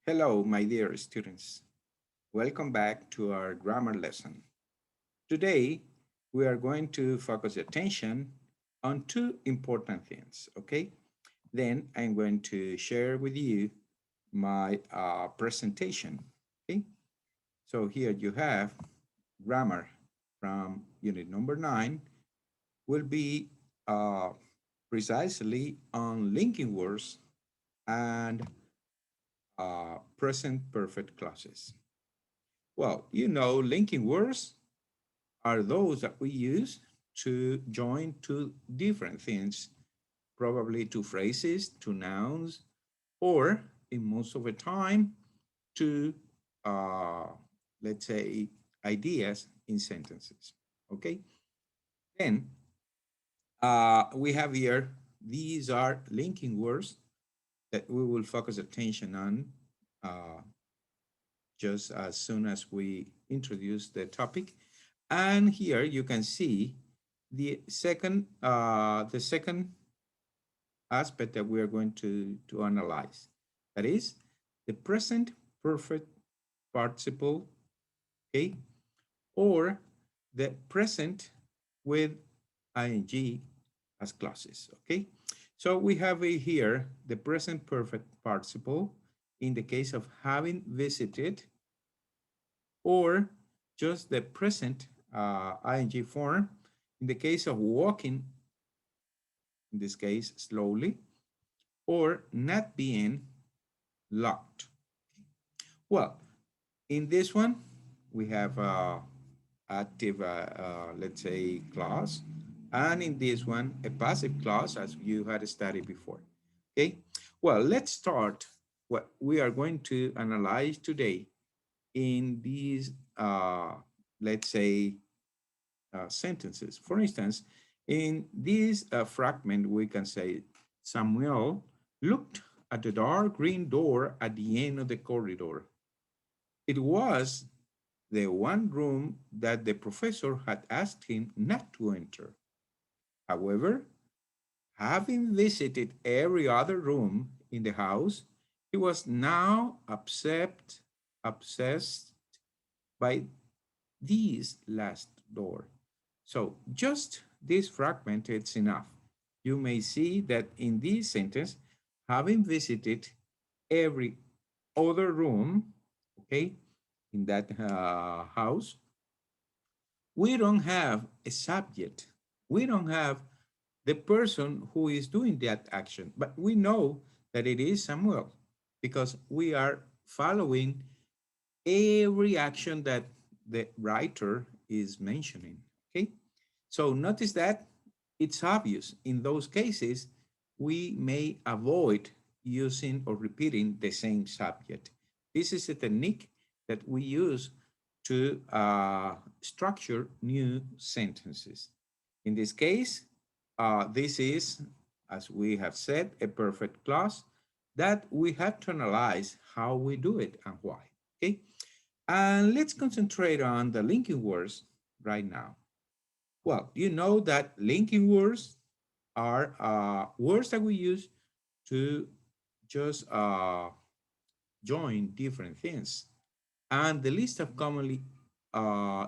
Hello, my dear students. Welcome back to our grammar lesson. Today, we are going to focus attention on two important things, okay? Then I'm going to share with you my presentation, okay? So here you have grammar from unit number 9 will be uh, precisely on linking words and present perfect clauses. Well, linking words are those that we use to join two different things, probably two phrases, two nouns, or in most of the time, two, uh, let's say, ideas in sentences. Okay? Then we have here, these are linking words that we will focus attention on uh, just as soon as we introduce the topic. And here you can see the second aspect that we are going to analyze. That is the present perfect participle, okay, or the present with ing as clauses, okay? So we have here the present perfect participle in the case of having visited, or just the present ing form in the case of walking, in this case slowly, or not being locked. Well, in this one, we have active, let's say, clause, and in this one, a passive clause, as you had studied before. Okay, well, let's start what we are going to analyze today in these, let's say, sentences. For instance, in this fragment, we can say Samuel looked at the dark green door at the end of the corridor. It was the one room that the professor had asked him not to enter. However, having visited every other room in the house, he was now obsessed by this last door. So just this fragment is enough. You may see that in this sentence, having visited every other room, okay, in that house, we don't have a subject. We don't have the person who is doing that action, but we know that it is Samuel because we are following every action that the writer is mentioning. Okay, so notice that it's obvious in those cases we may avoid using or repeating the same subject. This is a technique that we use to structure new sentences. In this case, this is, as we have said, a perfect clause that we have to analyze how we do it and why. Okay, and let's concentrate on the linking words right now. Well, you know that linking words are words that we use to just join different things. And the list of commonly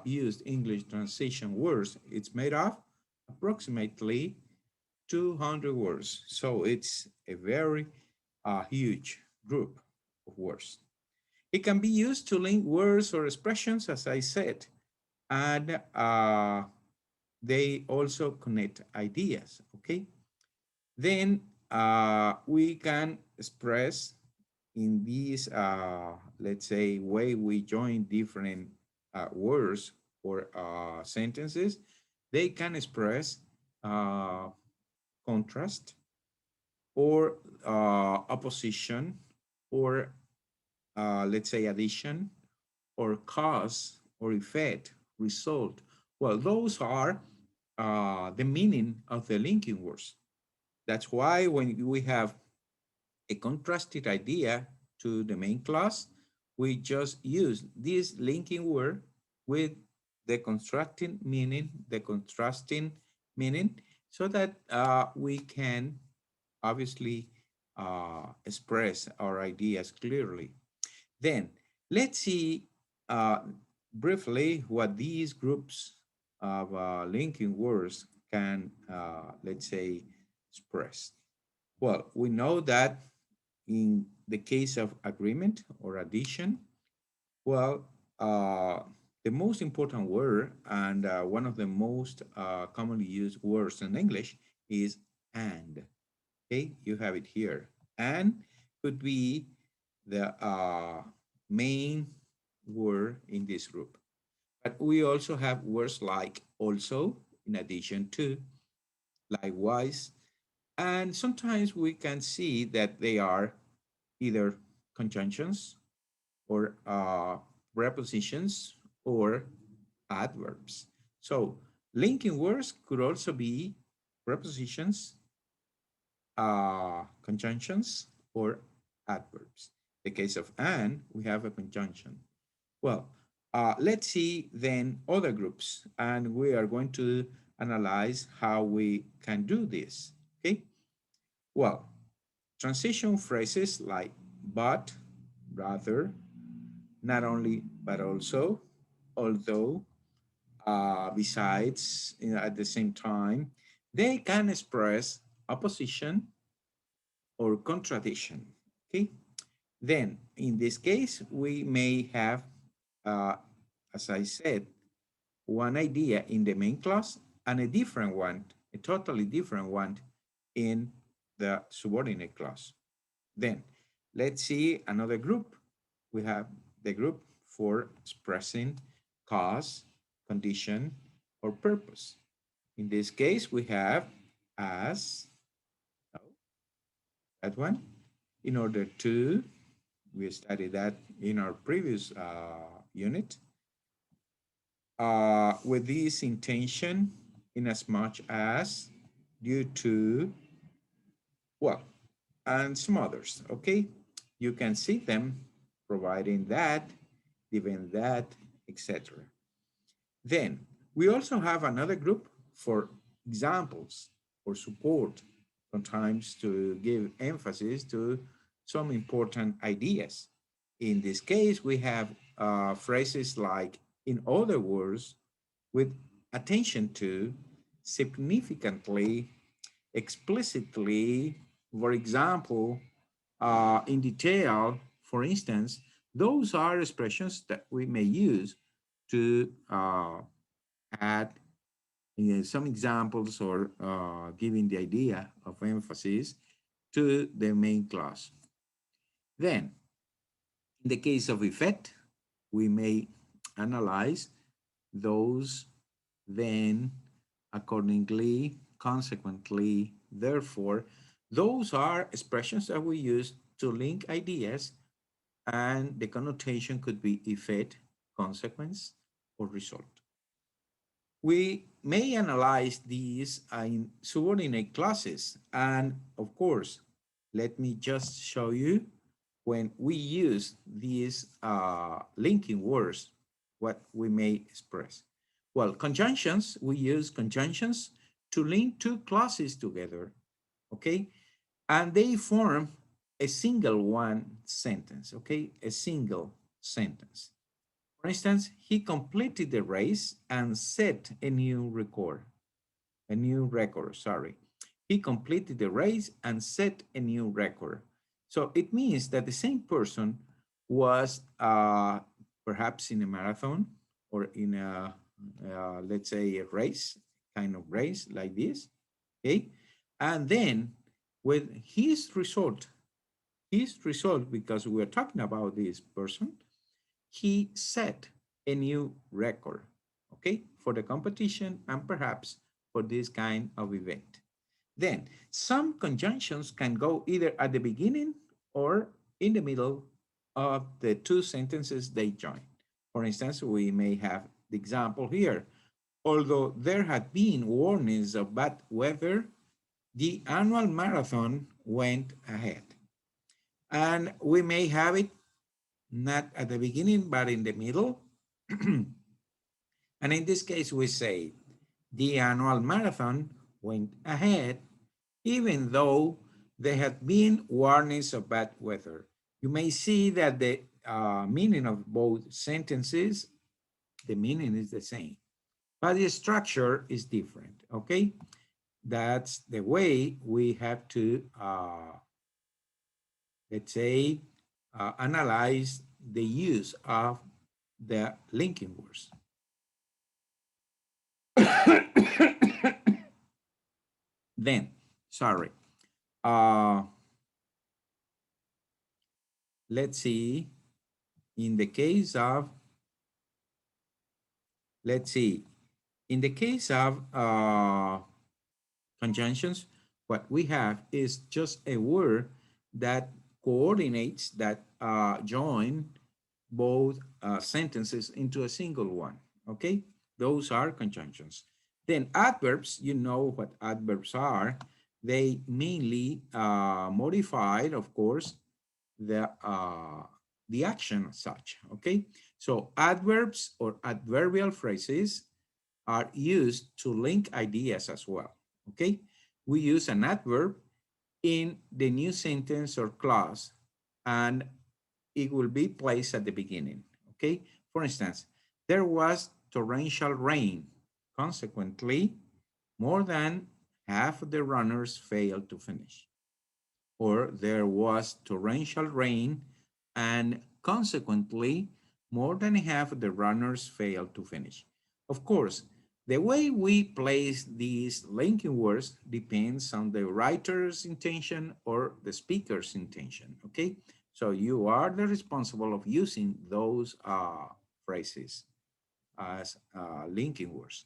used English translation words, it's made of approximately 200 words. So it's a very huge group of words. It can be used to link words or expressions, as I said, and they also connect ideas, okay? Then we can express in this, let's say, way we join different words or sentences, they can express uh, contrast or opposition or let's say addition or cause or effect, result. Well, those are the meaning of the linking words. That's why when we have a contrasted idea to the main clause, we just use this linking word with the constructing meaning, the contrasting meaning, so that we can obviously express our ideas clearly. Then let's see uh, briefly what these groups of linking words can, let's say, express. Well, we know that in the case of agreement or addition, well, the most important word and one of the most commonly used words in English is and. Okay, you have it here. And could be the main word in this group. But we also have words like also, in addition to, likewise, and sometimes we can see that they are either conjunctions or prepositions or adverbs. So linking words could also be prepositions, conjunctions, or adverbs. In the case of and, we have a conjunction. Well, let's see then other groups, and we are going to analyze how we can do this, okay? Well, transition phrases like but, rather, not only, but also, although, besides, at the same time, they can express opposition or contradiction, okay? Then, in this case, we may have, uh, as I said, one idea in the main clause and a different one, a totally different one in the subordinate clause. Then, let's see another group. We have the group for expressing cause, condition, or purpose. In this case, we have as, oh, that one, in order to, we studied that in our previous unit, with this intention, in as much as, due to, well, and some others, okay? You can see them providing that, given that, etc. Then we also have another group for examples or support, sometimes to give emphasis to some important ideas. In this case, we have phrases like, in other words, with attention to, significantly, explicitly, for example, in detail, for instance, those are expressions that we may use to add some examples or giving the idea of emphasis to the main clause. Then, in the case of effect, we may analyze those, then, accordingly, consequently, therefore. Those are expressions that we use to link ideas, and the connotation could be effect, consequence, or result. We may analyze these in subordinate clauses. And of course, let me just show you when we use these linking words, what we may express. Well, conjunctions, we use conjunctions to link two clauses together, okay? And they form a single one sentence, okay? A single sentence. For instance, he completed the race and set a new record, sorry. He completed the race and set a new record. So it means that the same person was perhaps in a marathon or in a, let's say, a race, kind of race like this, okay? And then with his result, because we're talking about this person, he set a new record, okay, for the competition and perhaps for this kind of event. Then some conjunctions can go either at the beginning or in the middle of the two sentences they join. For instance, we may have the example here. Although there had been warnings of bad weather, the annual marathon went ahead. And we may have it not at the beginning, but in the middle. And in this case, we say the annual marathon went ahead, even though there had been warnings of bad weather. You may see that the meaning of both sentences, the meaning is the same, but the structure is different, okay? That's the way we have to, let's say, analyze the use of the linking words. Then, sorry, uh, let's see, in the case of, let's see, in the case of conjunctions, what we have is just a word that coordinates, that join both sentences into a single one, okay? Those are conjunctions. Then adverbs, you know what adverbs are. They mainly modified, of course, the action as such, okay? So adverbs or adverbial phrases are used to link ideas as well, okay? We use an adverb in the new sentence or clause, and it will be placed at the beginning, okay? For instance, there was torrential rain. Consequently, more than half of the runners failed to finish. Or there was torrential rain, and consequently, more than half of the runners failed to finish. Of course, the way we place these linking words depends on the writer's intention or the speaker's intention, okay? So you are the responsible of using those phrases as linking words.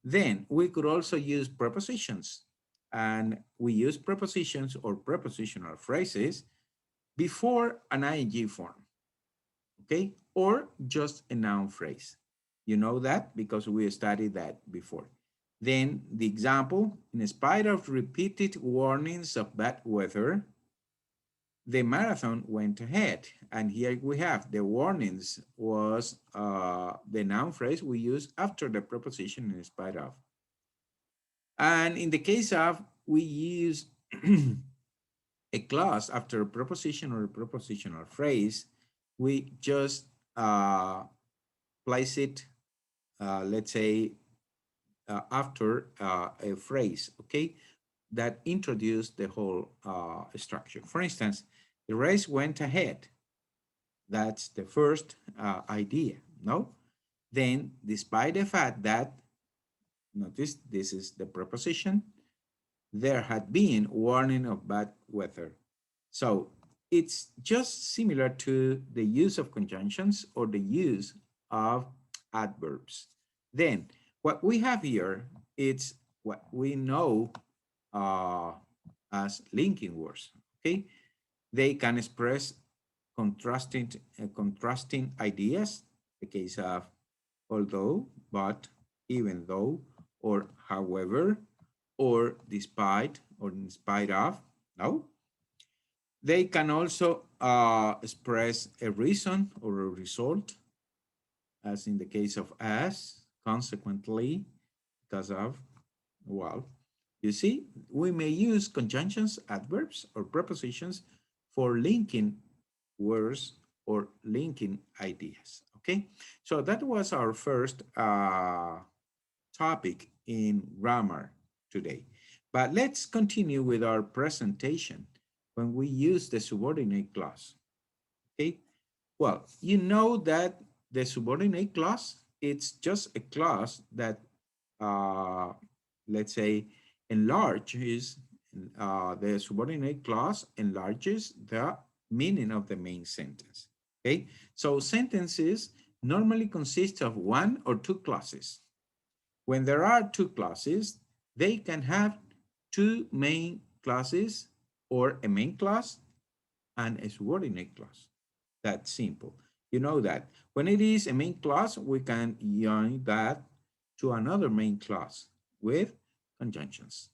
Then we could also use prepositions, and we use prepositions or prepositional phrases before an ing form, okay? Or just a noun phrase. You know that because we studied that before. Then the example, in spite of repeated warnings of bad weather, the marathon went ahead. And here we have the warnings was the noun phrase we use after the preposition in spite of. And in the case of, we use a clause after a preposition or a prepositional phrase, we just place it, let's say, after a phrase, okay, that introduce the whole structure. For instance, the race went ahead. That's the first idea, no? Then, despite the fact that, notice this is the preposition, there had been warning of bad weather. So it's just similar to the use of conjunctions or the use of adverbs. Then what we have here is what we know uh, as linking words, okay? They can express contrasting ideas, the case of although, but, even though, or however, or despite, or in spite of, no? They can also express a reason or a result, as in the case of as, consequently, because of, well. You see, we may use conjunctions, adverbs, or prepositions for linking words or linking ideas, okay? So that was our first topic in grammar today. But let's continue with our presentation when we use the subordinate clause, okay? Well, you know that the subordinate clause, it's just a clause that, uh, let's say, enlarges, the subordinate clause enlarges the meaning of the main sentence, okay? So sentences normally consist of one or two clauses. When there are two clauses, they can have two main clauses or a main clause and a subordinate clause. That's simple. You know that. When it is a main clause, we can join that to another main clause with conjunctions.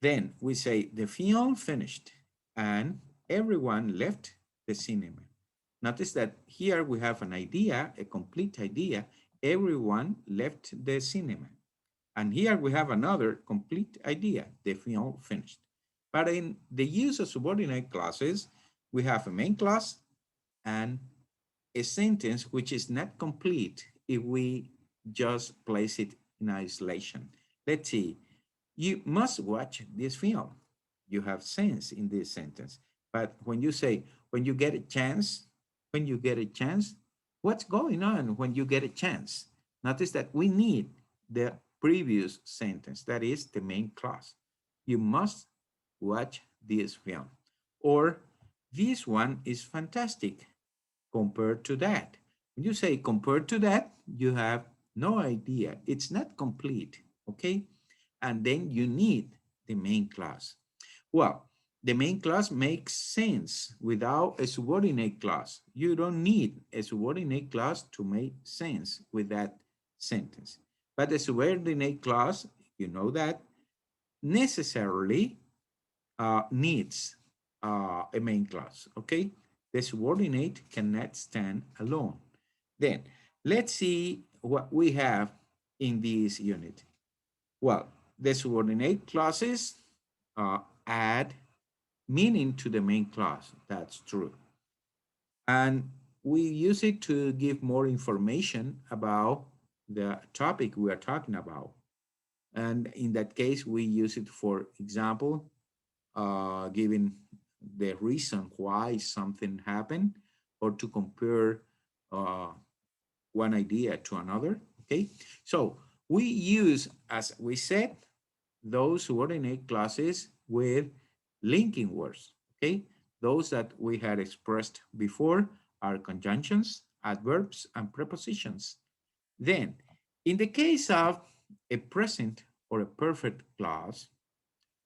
Then we say the film finished and everyone left the cinema. Notice that here we have an idea, a complete idea. Everyone left the cinema. And here we have another complete idea, the film finished. But in the use of subordinate clauses, we have a main clause and a sentence which is not complete if we just place it in isolation. Let's see, you must watch this film. You have sense in this sentence. But when you say, when you get a chance, when you get a chance, what's going on when you get a chance? Notice that we need the previous sentence, that is the main clause. You must watch this film. Or this one is fantastic compared to that. When you say compared to that, you have no idea. It's not complete, okay? And then you need the main clause. Well, the main clause makes sense without a subordinate clause. You don't need a subordinate clause to make sense with that sentence. But the subordinate clause, you know that, necessarily needs a main clause, okay? The subordinate cannot stand alone. Then let's see what we have in this unit. Well, the subordinate clauses add meaning to the main clause. That's true. And we use it to give more information about the topic we are talking about. And in that case, we use it, for example, giving the reason why something happened, or to compare uh, one idea to another. Okay, so we use, as we said, those subordinate clauses with linking words. Okay, those that we had expressed before are conjunctions, adverbs, and prepositions. Then, in the case of a present or a perfect clause,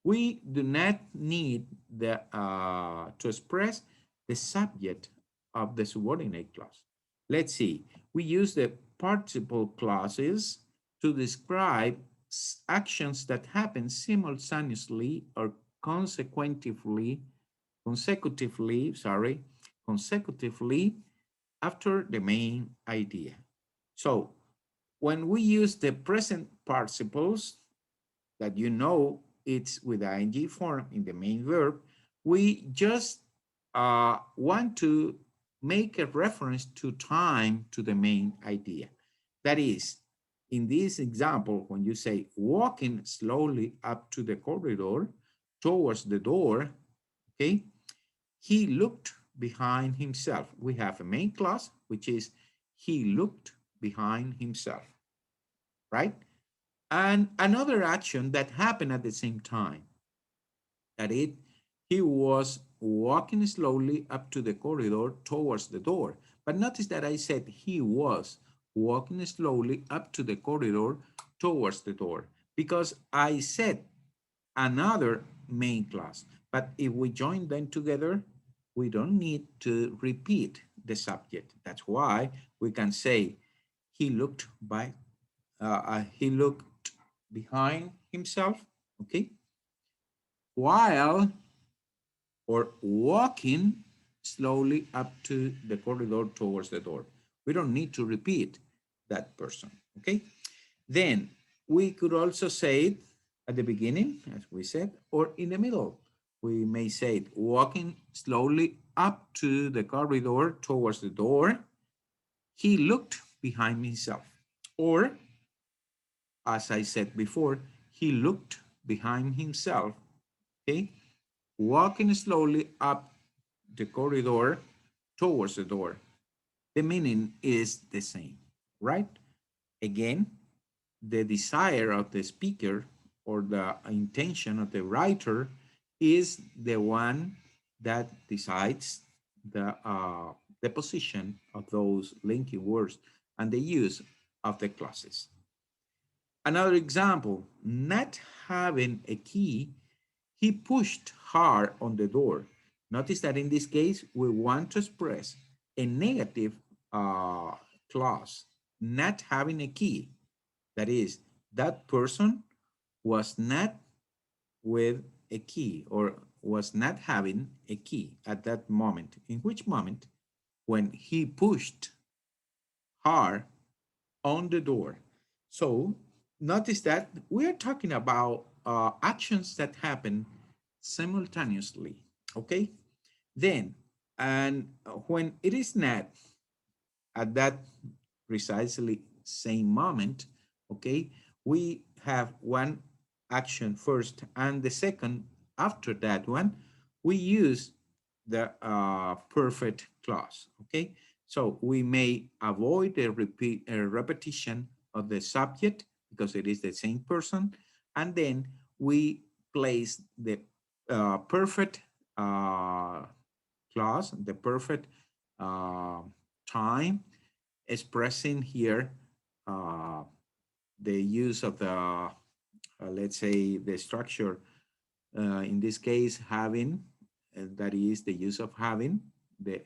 we do not need to express the subject of the subordinate clause. Let's see, we use the participle clauses to describe actions that happen simultaneously or consecutively after the main idea. So when we use the present participles, that you know it's with ing form in the main verb, we just want to make a reference to time to the main idea. That is, in this example, when you say walking slowly up to the corridor towards the door, okay, he looked behind himself. We have a main clause, which is he looked behind himself, right? And another action that happened at the same time, that he was walking slowly up to the corridor towards the door. But notice that I said he was walking slowly up to the corridor towards the door, because I said another main clause. But if we join them together, we don't need to repeat the subject. That's why we can say he looked he looked behind himself, okay, while or walking slowly up to the corridor towards the door. We don't need to repeat that person, okay? Then we could also say it at the beginning, as we said, or in the middle. We may say it walking slowly up to the corridor towards the door. He looked behind himself. Or, as I said before, he looked behind himself, okay? Walking slowly up the corridor towards the door. The meaning is the same, right? Again, the desire of the speaker or the intention of the writer is the one that decides the position of those linking words and the use of the clauses. Another example, not having a key, he pushed hard on the door. Notice that in this case, we want to express a negative uh, clause, not having a key. That is, that person was not with a key or was not having a key at that moment. In which moment? When he pushed hard on the door. So notice that we're talking about actions that happen simultaneously, okay? Then, and when it is not at that precisely same moment, okay, we have one action first and the second after that one, we use the perfect clause, okay? So we may avoid a repetition of the subject because it is the same person, and then we place the perfect uh, clause, the perfect uh, time, expressing here uh, the use of the, let's say, the structure, in this case, having, that is the use of having, the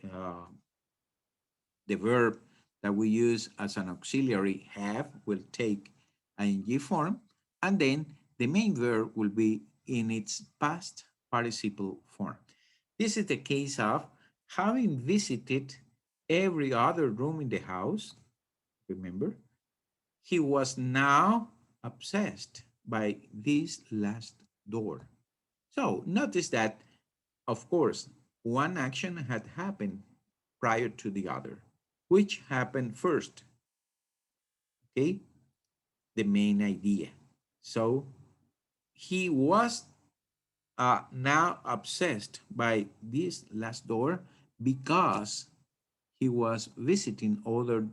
verb that we use as an auxiliary have will take ing form, and then the main verb will be in its past participle form. This is the case of having visited every other room in the house. Remember, he was now obsessed by this last door. So notice that, of course, one action had happened prior to the other. Which happened first? Okay, the main idea. So he was now obsessed by this last door because he was visiting other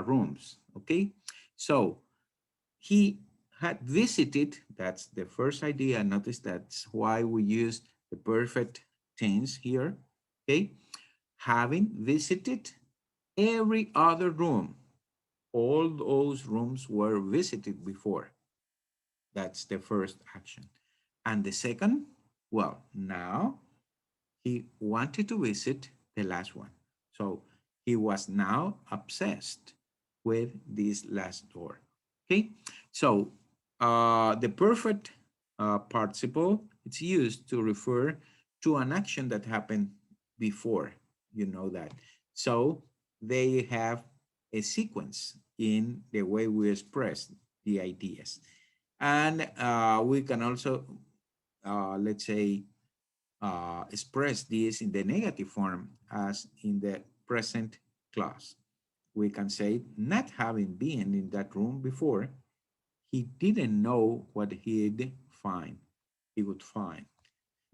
rooms. Okay, so he had visited, that's the first idea. Notice that's why we use the perfect tense here. Okay, having visited every other room. All those rooms were visited before. That's the first action. And the second, well, now he wanted to visit the last one. So he was now obsessed with this last door. Okay, so the perfect participle, it's used to refer to an action that happened before. You know that. So they have a sequence in the way we express the ideas. And we can also, let's say, express this in the negative form as in the present clause. We can say, not having been in that room before, he didn't know what he would find.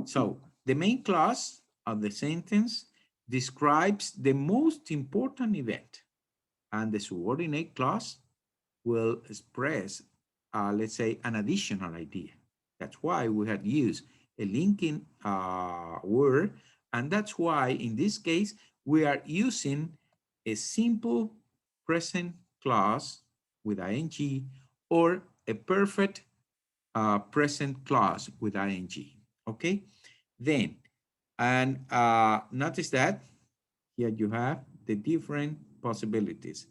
So the main clause of the sentence describes the most important event, and the subordinate clause will express, let's say, an additional idea. That's why we had used a linking word, and that's why in this case we are using a simple present clause with ing or a perfect present clause with ing. Okay, then, and notice that here you have the different possibilities.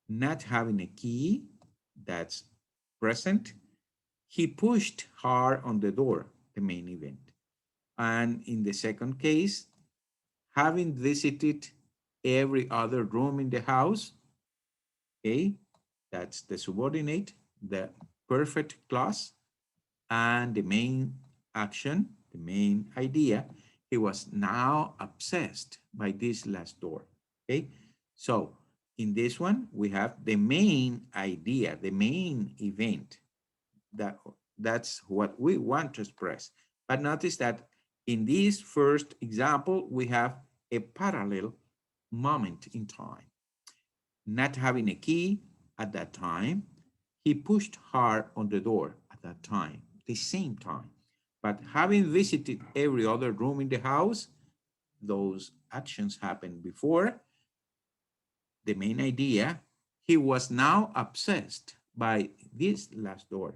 Not having a key, that's present. He pushed hard on the door, the main event. And in the second case, having visited every other room in the house, okay, that's the subordinate, the perfect clause, and the main action, the main idea, he was now obsessed by this last door. Okay, so in this one we have the main idea, the main event. that that's what we want to express. But notice that in this first example we have a parallel moment in time. Not having a key at that time, he pushed hard on the door at that time, the same time. But having visited every other room in the house, those actions happened before. The main idea, he was now obsessed by this last door.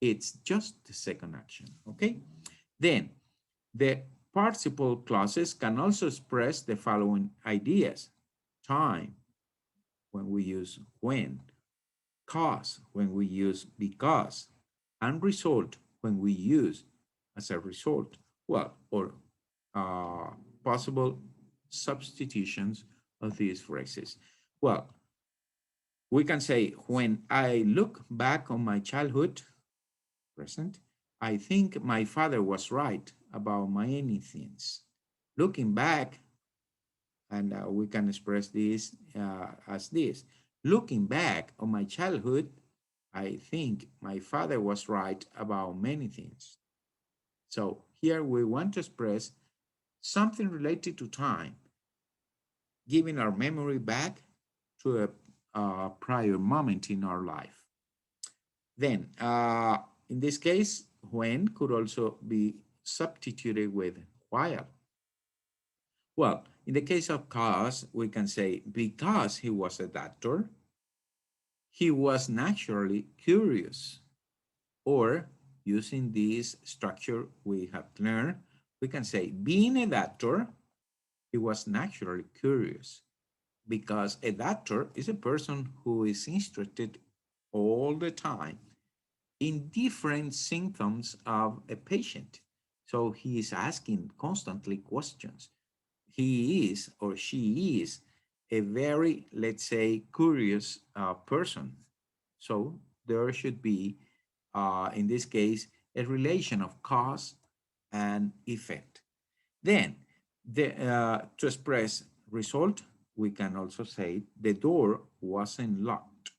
It's just the second action, okay? Then the participle clauses can also express the following ideas: time, when we use when; cause, when we use because; and result, when we use as a result. Well, or uh, possible substitutions of these phrases. Well, we can say, when I look back on my childhood, present, I think my father was right about many things. Looking back, And we can express this as this. Looking back on my childhood, I think my father was right about many things. So here we want to express something related to time, giving our memory back to a prior moment in our life. Then, in this case, when could also be substituted with while. Well, in the case of cause, we can say because he was a doctor, he was naturally curious. Or using this structure we have learned, we can say being a doctor, he was naturally curious because a doctor is a person who is interested all the time in different symptoms of a patient. So he is asking constantly questions. He is or she is a very, let's say, curious person. So there should be, in this case, a relation of cause and effect. Then, to express result, we can also say the door wasn't locked.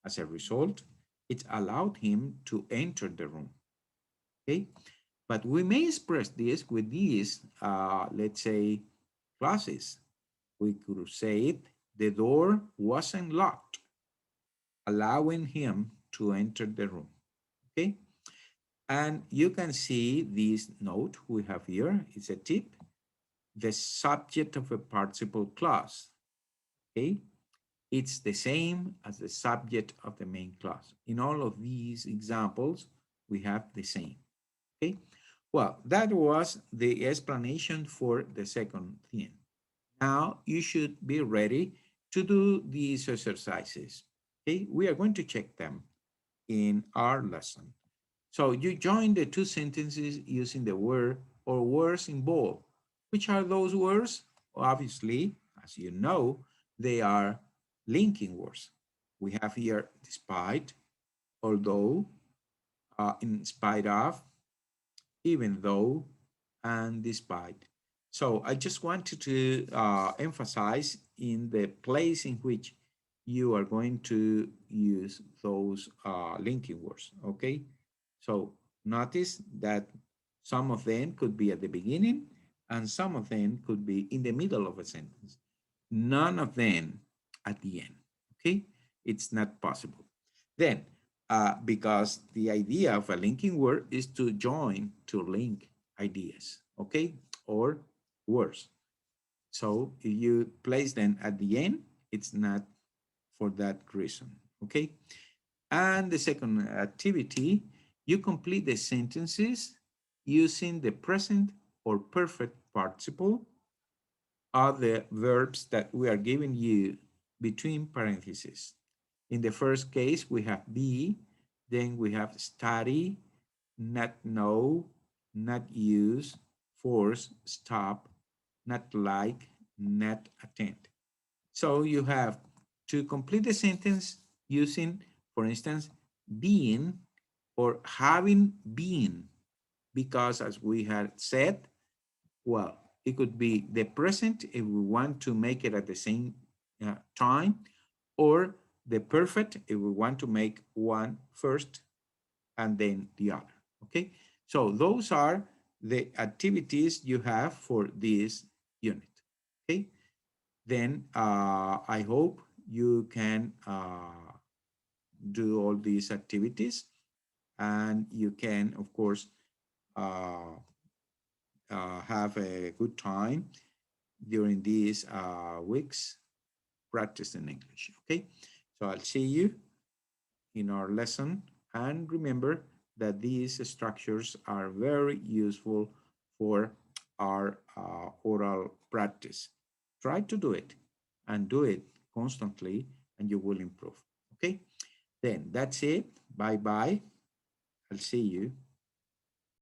As a result, it allowed him to enter the room. Okay, but we may express this with these, let's say, clauses. We could say it, the door wasn't locked, allowing him to enter the room. Okay, and you can see this note we have here. It's a tip. The subject of a participle clause. Okay, it's the same as the subject of the main clause. In all of these examples, we have the same. Okay, well, that was the explanation for the second theme. Now you should be ready to do these exercises. Okay, we are going to check them in our lesson. So you join the two sentences using the word or words in bold. Which are those words? Obviously, as you know, they are linking words. We have here despite, although, in spite of, even though, and despite. So I just wanted to emphasize in the place in which you are going to use those linking words, okay? So notice that some of them could be at the beginning and some of them could be in the middle of a sentence. None of them at the end, okay? It's not possible. Then because the idea of a linking word is to join, to link ideas, okay, or words. So if you place them at the end, it's not for that reason, okay? And the second activity, you complete the sentences using the present or perfect participle of the verbs that we are giving you between parentheses. In the first case, we have be, then we have study, not know, not use, force, stop, not like, not attend. So you have to complete the sentence using, for instance, being or having been, because as we had said, well, it could be the present if we want to make it at the same time, or the perfect if we want to make one first and then the other, okay? So those are the activities you have for this unit, okay? Then I hope you can do all these activities and you can, of course, uh, have a good time during these weeks practicing English, okay? So I'll see you in our lesson. And remember that these structures are very useful for our oral practice. Try to do it and do it constantly and you will improve. Okay, then that's it. Bye bye. I'll see you